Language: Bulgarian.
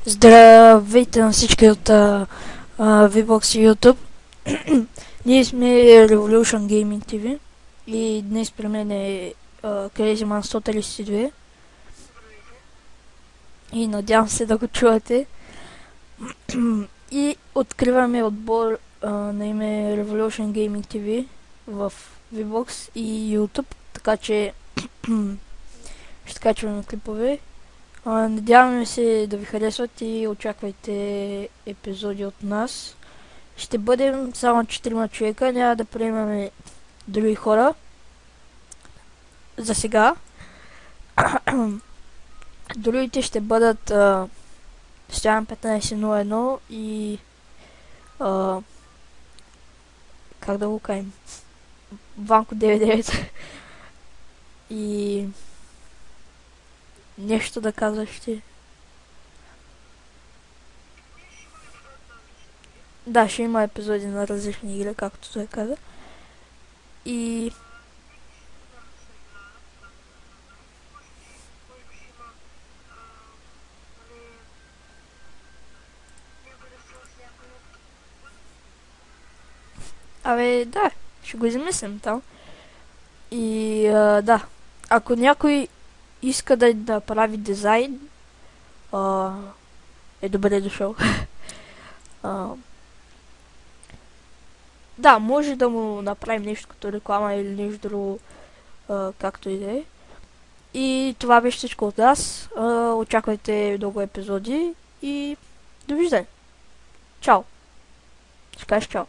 Здравейте на всички от VBOX и YouTube. Ние сме Revolution Gaming TV и днес при мен е CrazyMan 132 и надявам се да го чувате. И откриваме отбор на име Revolution Gaming TV в VBOX и YouTube, така че ще качваме клипове. Надяваме се да ви харесват и очаквайте епизоди от нас. Ще бъдем само 4 човека, няма да приемаме други хора. За сега. Другите ще бъдат Стоян 1501 и как да го кажем, Ванко 99 и нещо да казваш ти. Да, ще има епизоди на различни игри, както той каза. И да, ще го измислим там. И да, ако някой иска да прави дизайн, е добре дошъл. Да, може да му направим нещо като реклама или нещо друго, както и да е. И това беше всичко от нас. Очаквайте много епизоди и довиждане. Чао. Ще кажеш чао.